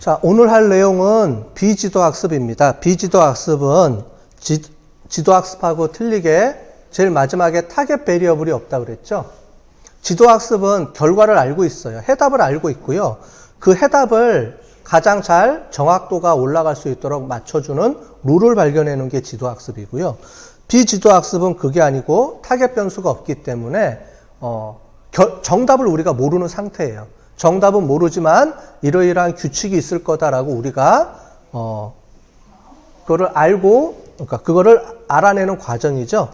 자, 오늘 할 내용은 비지도학습입니다. 비지도학습은 지도학습하고 틀리게 제일 마지막에 타겟 베리어블이 없다고 그랬죠. 지도학습은 결과를 알고 있어요. 해답을 알고 있고요. 그 해답을 가장 잘 정확도가 올라갈 수 있도록 맞춰주는 룰을 발견해 놓은 게 지도학습이고요. 비지도학습은 그게 아니고 타겟 변수가 없기 때문에 정답을 우리가 모르는 상태예요. 정답은 모르지만 이러이러한 규칙이 있을 거다라고 우리가 그거를 알고, 그러니까 그거를 알아내는 과정이죠.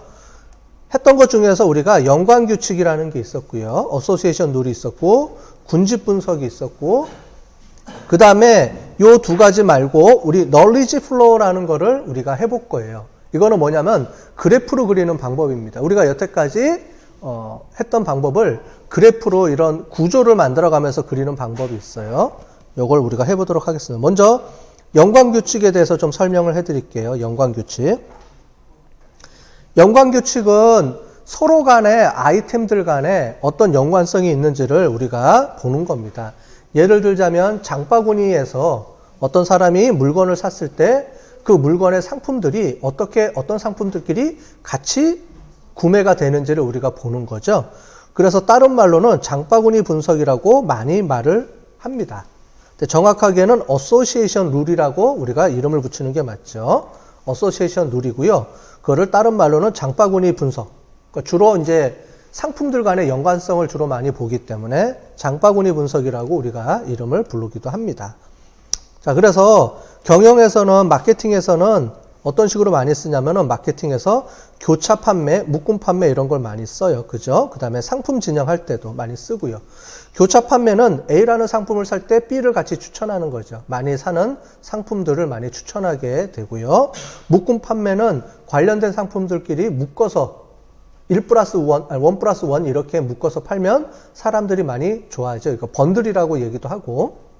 했던 것 중에서 우리가 연관규칙이라는 게 있었고요. 어소시에이션 룰이 있었고, 군집 분석이 있었고, 그 다음에 요 두 가지 말고 우리 knowledge flow라는 거를 우리가 해볼 거예요. 이거는 뭐냐면 그래프로 그리는 방법입니다. 우리가 여태까지 했던 방법을 그래프로 이런 구조를 만들어가면서 그리는 방법이 있어요. 요걸 우리가 해보도록 하겠습니다. 먼저 연관규칙에 대해서 좀 설명을 해드릴게요. 연관규칙. 연관규칙은 서로 간에 아이템들 간에 어떤 연관성이 있는지를 우리가 보는 겁니다. 예를 들자면 장바구니에서 어떤 사람이 물건을 샀을 때 그 물건의 상품들이 어떤 상품들끼리 같이 구매가 되는지를 우리가 보는 거죠. 그래서 다른 말로는 장바구니 분석이라고 많이 말을 합니다. 근데 정확하게는 어소시에이션 룰이라고 우리가 이름을 붙이는 게 맞죠. 어소시에이션 룰이고요. 그거를 다른 말로는 장바구니 분석. 그러니까 주로 이제 상품들 간의 연관성을 주로 많이 보기 때문에 장바구니 분석이라고 우리가 이름을 부르기도 합니다. 자, 그래서 경영에서는, 마케팅에서는 어떤 식으로 많이 쓰냐면은 마케팅에서 교차 판매, 묶음 판매 이런 걸 많이 써요. 그죠? 그 다음에 상품 진영할 때도 많이 쓰고요. 교차 판매는 A라는 상품을 살 때 B를 같이 추천하는 거죠. 많이 사는 상품들을 많이 추천하게 되고요. 묶음 판매는 관련된 상품들끼리 묶어서 1+1 이렇게 묶어서 팔면 사람들이 많이 좋아하죠. 이거 번들이라고 얘기도 하고.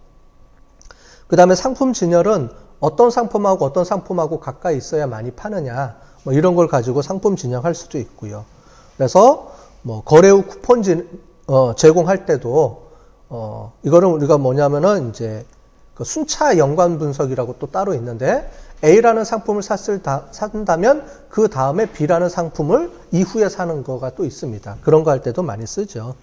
그 다음에 상품 진열은 어떤 상품하고 가까이 있어야 많이 파느냐, 뭐 이런 걸 가지고 상품 진영할 수도 있고요. 그래서 뭐 거래 후 쿠폰 제공할 때도 이거는 우리가 뭐냐면은 이제 그 순차 연관 분석이라고 또 따로 있는데 A라는 상품을 산다면 그 다음에 B라는 상품을 이후에 사는 거가 또 있습니다. 그런 거 할 때도 많이 쓰죠.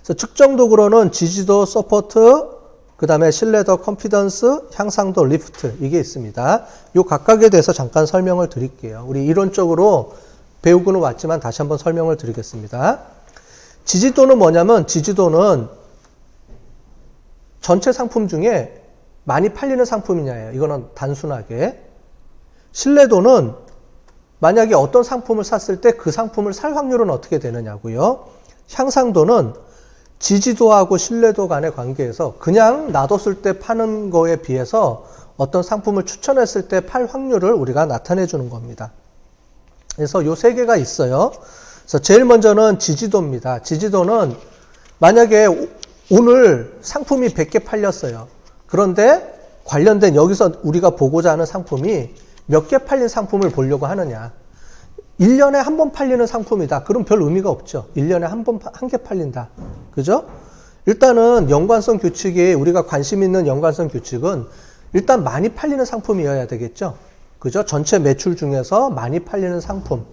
그래서 측정도구로는 지지도, 서포트, 그 다음에 신뢰도, 컨피던스, 향상도, 리프트 이게 있습니다. 요 각각에 대해서 잠깐 설명을 드릴게요. 우리 이론적으로 배우고는 왔지만 다시 한번 설명을 드리겠습니다. 지지도는 뭐냐면 지지도는 전체 상품 중에 많이 팔리는 상품이냐예요. 이거는 단순하게. 신뢰도는 만약에 어떤 상품을 샀을 때 그 상품을 살 확률은 어떻게 되느냐고요. 향상도는 지지도하고 신뢰도 간의 관계에서 그냥 놔뒀을 때 파는 거에 비해서 어떤 상품을 추천했을 때 팔 확률을 우리가 나타내 주는 겁니다. 그래서 요 세 개가 있어요. 그래서 제일 먼저는 지지도입니다. 지지도는 만약에 오늘 상품이 100개 팔렸어요. 그런데 관련된 여기서 우리가 보고자 하는 상품이 몇 개 팔린 상품을 보려고 하느냐. 1년에 한 번 팔리는 상품이다. 그럼 별 의미가 없죠. 1년에 한 개 팔린다. 그죠? 일단은 연관성 규칙이 우리가 관심 있는 연관성 규칙은 일단 많이 팔리는 상품이어야 되겠죠. 그죠? 전체 매출 중에서 많이 팔리는 상품.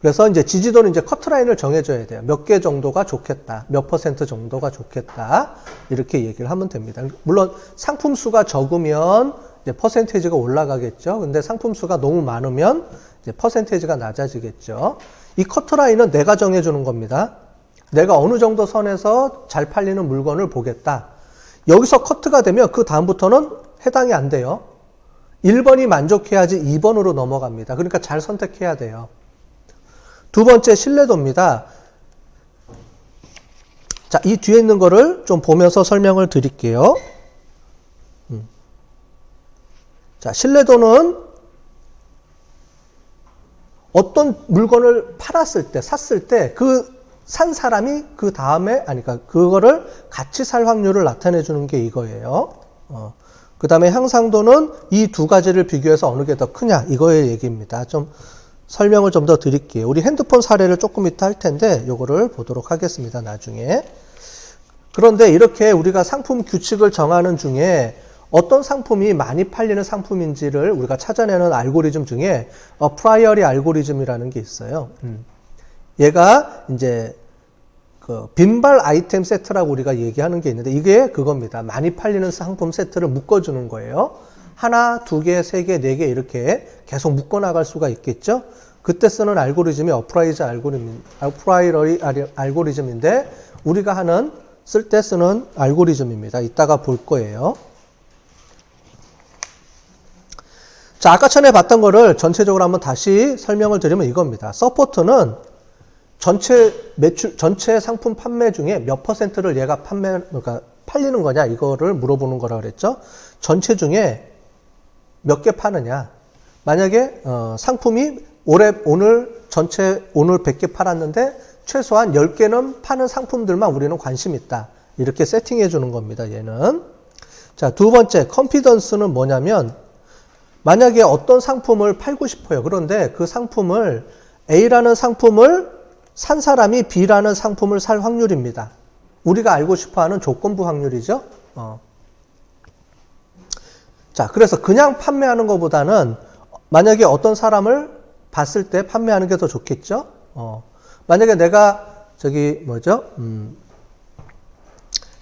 그래서 이제 지지도는 이제 커트라인을 정해줘야 돼요. 몇 개 정도가 좋겠다. 몇 % 정도가 좋겠다. 이렇게 얘기를 하면 됩니다. 물론 상품 수가 적으면 이제 퍼센테이지가 올라가겠죠. 근데 상품 수가 너무 많으면 이제 퍼센테이지가 낮아지겠죠. 이 커트라인은 내가 정해주는 겁니다. 내가 어느 정도 선에서 잘 팔리는 물건을 보겠다. 여기서 커트가 되면 그 다음부터는 해당이 안 돼요. 1번이 만족해야지 2번으로 넘어갑니다. 그러니까 잘 선택해야 돼요. 두 번째 신뢰도입니다. 자, 이 뒤에 있는 거를 좀 보면서 설명을 드릴게요. 자, 신뢰도는 어떤 물건을 팔았을 때, 샀을 때, 산 사람이 그 다음에, 그러니까 그거를 같이 살 확률을 나타내 주는 게 이거예요. 그 다음에 향상도는 이 두 가지를 비교해서 어느 게 더 크냐, 이거의 얘기입니다. 좀 설명을 좀 더 드릴게요. 우리 핸드폰 사례를 조금 이따 할 텐데, 요거를 보도록 하겠습니다, 나중에. 그런데 이렇게 우리가 상품 규칙을 정하는 중에 어떤 상품이 많이 팔리는 상품인지를 우리가 찾아내는 알고리즘 중에 프라이어리 알고리즘이라는 게 있어요. 얘가 이제 그 빈발 아이템 세트라고 우리가 얘기하는 게 있는데 이게 그겁니다. 많이 팔리는 상품 세트를 묶어주는 거예요. 하나, 두 개, 세 개, 네 개 이렇게 계속 묶어나갈 수가 있겠죠. 그때 쓰는 알고리즘이 프라이어리 알고리즘인데 우리가 쓸 때 쓰는 알고리즘입니다. 이따가 볼 거예요. 자, 아까 전에 봤던 거를 전체적으로 한번 다시 설명을 드리면 이겁니다. 서포트는 전체 상품 판매 중에 몇 퍼센트를 얘가 그러니까 팔리는 거냐, 이거를 물어보는 거라 그랬죠. 전체 중에 몇 개 파느냐. 만약에, 상품이 오늘 100개 팔았는데 최소한 10개는 파는 상품들만 우리는 관심 있다. 이렇게 세팅해 주는 겁니다, 얘는. 자, 두 번째, 컨피던스는 뭐냐면, 만약에 어떤 상품을 팔고 싶어요. 그런데 그 상품을, A라는 상품을 산 사람이 B라는 상품을 살 확률입니다. 우리가 알고 싶어 하는 조건부 확률이죠. 자, 그래서 그냥 판매하는 것보다는 만약에 어떤 사람을 봤을 때 판매하는 게 더 좋겠죠. 만약에 내가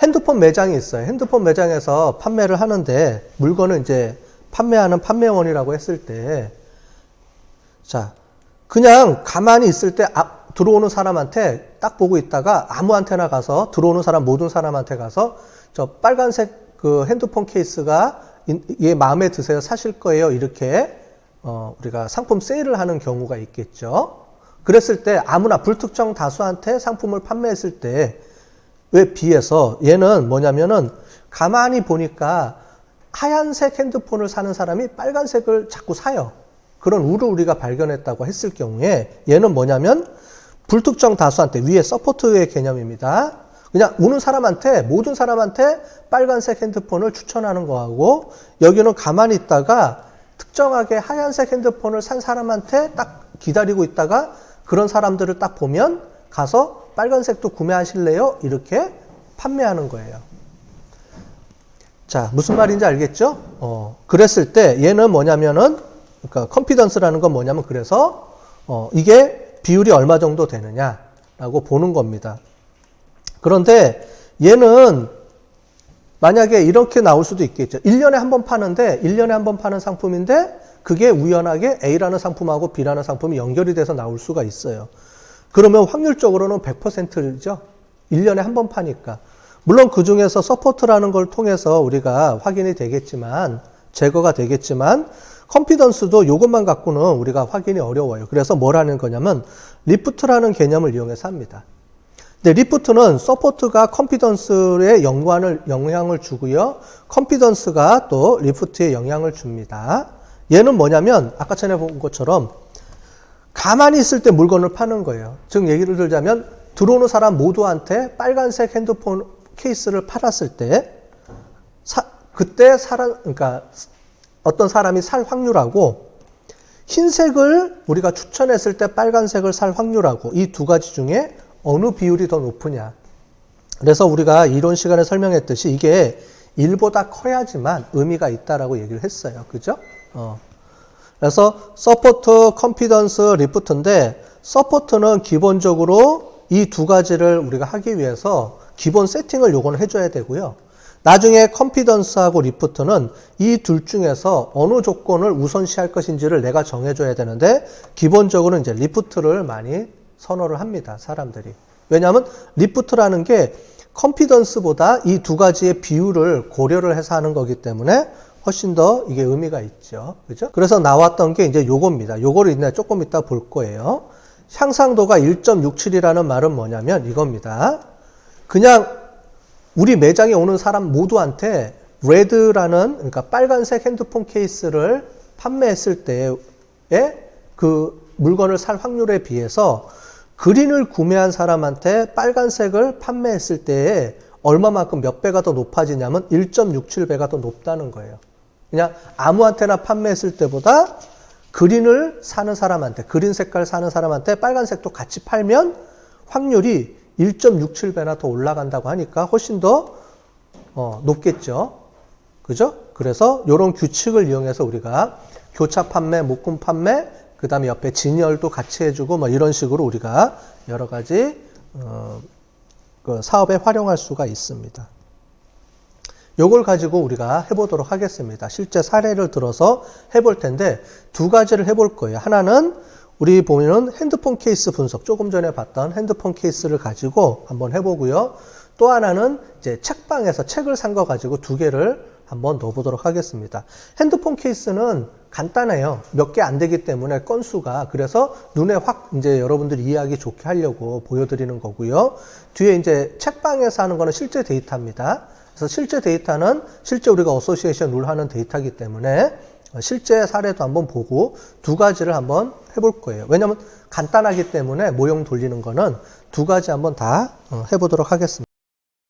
핸드폰 매장이 있어요. 핸드폰 매장에서 판매를 하는데 물건을 이제 판매하는 판매원이라고 했을 때, 자, 그냥 가만히 있을 때 들어오는 사람한테 딱 보고 있다가 아무한테나 가서 들어오는 사람 모든 사람한테 가서 저 빨간색 그 핸드폰 케이스가 얘 마음에 드세요? 사실 거예요? 이렇게 우리가 상품 세일을 하는 경우가 있겠죠. 그랬을 때 아무나 불특정 다수한테 상품을 판매했을 때에 비해서 얘는 뭐냐면은 가만히 보니까 하얀색 핸드폰을 사는 사람이 빨간색을 자꾸 사요. 그런 우를 우리가 발견했다고 했을 경우에 얘는 뭐냐면 불특정 다수한테, 위에 서포트의 개념입니다. 그냥 오는 사람한테, 모든 사람한테 빨간색 핸드폰을 추천하는 거하고, 여기는 가만히 있다가 특정하게 하얀색 핸드폰을 산 사람한테 딱 기다리고 있다가 그런 사람들을 딱 보면 가서 빨간색도 구매하실래요? 이렇게 판매하는 거예요. 자, 무슨 말인지 알겠죠? 그랬을 때 얘는 뭐냐면은, 그러니까 컨피던스라는 건 뭐냐면, 그래서 이게 비율이 얼마 정도 되느냐라고 보는 겁니다. 그런데 얘는 만약에 이렇게 나올 수도 있겠죠. 1년에 한 번 파는데 1년에 한 번 파는 상품인데 그게 우연하게 A라는 상품하고 B라는 상품이 연결이 돼서 나올 수가 있어요. 그러면 확률적으로는 100%죠. 1년에 한 번 파니까. 물론 그 중에서 서포트라는 걸 통해서 우리가 확인이 되겠지만, 제거가 되겠지만, 컨피던스도 이것만 갖고는 우리가 확인이 어려워요. 그래서 뭘 하는 거냐면 리프트라는 개념을 이용해서 합니다. 근데 리프트는 서포트가 컨피던스에 영향을 주고요. 컨피던스가 또 리프트에 영향을 줍니다. 얘는 뭐냐면 아까 전에 본 것처럼 가만히 있을 때 물건을 파는 거예요. 즉 얘기를 들자면 들어오는 사람 모두한테 빨간색 핸드폰 케이스를 팔았을 때 그때 그러니까 어떤 사람이 살 확률하고 흰색을 우리가 추천했을 때 빨간색을 살 확률하고 이 두 가지 중에 어느 비율이 더 높으냐. 그래서 우리가 이론 시간에 설명했듯이 이게 1보다 커야지만 의미가 있다라고 얘기를 했어요. 그죠? 그래서 서포트, 컨피던스, 리프트인데 서포트는 기본적으로 이 두 가지를 우리가 하기 위해서 기본 세팅을 요거는 해줘야 되고요. 나중에 컨피던스하고 리프트는 이 둘 중에서 어느 조건을 우선시할 것인지를 내가 정해줘야 되는데 기본적으로 이제 리프트를 많이 선호를 합니다. 사람들이. 왜냐하면 리프트라는 게 컨피던스보다 이 두 가지의 비율을 고려를 해서 하는 거기 때문에 훨씬 더 이게 의미가 있죠. 그죠? 그래서 나왔던 게 이제 요겁니다. 요거를 이제 조금 이따 볼 거예요. 향상도가 1.67이라는 말은 뭐냐면 이겁니다. 그냥 우리 매장에 오는 사람 모두한테 레드라는, 그러니까 빨간색 핸드폰 케이스를 판매했을 때의 그 물건을 살 확률에 비해서 그린을 구매한 사람한테 빨간색을 판매했을 때에 얼마만큼 몇 배가 더 높아지냐면 1.67배가 더 높다는 거예요. 그냥 아무한테나 판매했을 때보다 그린을 사는 사람한테, 그린 색깔 사는 사람한테 빨간색도 같이 팔면 확률이 1.67배나 더 올라간다고 하니까 훨씬 더 높겠죠. 그죠? 그래서 이런 규칙을 이용해서 우리가 교차 판매, 묶음 판매, 그 다음에 옆에 진열도 같이 해주고 뭐 이런 식으로 우리가 여러 가지 그 사업에 활용할 수가 있습니다. 요걸 가지고 우리가 해보도록 하겠습니다. 실제 사례를 들어서 해볼 텐데 두 가지를 해볼 거예요. 하나는 우리 보면은 핸드폰 케이스 분석, 조금 전에 봤던 핸드폰 케이스를 가지고 한번 해보고요. 또 하나는 이제 책방에서 책을 산 거 가지고 두 개를 한번 넣어보도록 하겠습니다. 핸드폰 케이스는 간단해요. 몇 개 안 되기 때문에 건수가. 그래서 눈에 확 이제 여러분들이 이해하기 좋게 하려고 보여드리는 거고요. 뒤에 이제 책방에서 하는 거는 실제 데이터입니다. 그래서 실제 데이터는 실제 우리가 어소시에이션 룰 하는 데이터이기 때문에 실제 사례도 한번 보고 두 가지를 한번 해볼 거예요. 왜냐하면 간단하기 때문에 모형 돌리는 거는 두 가지 한번 다 해보도록 하겠습니다.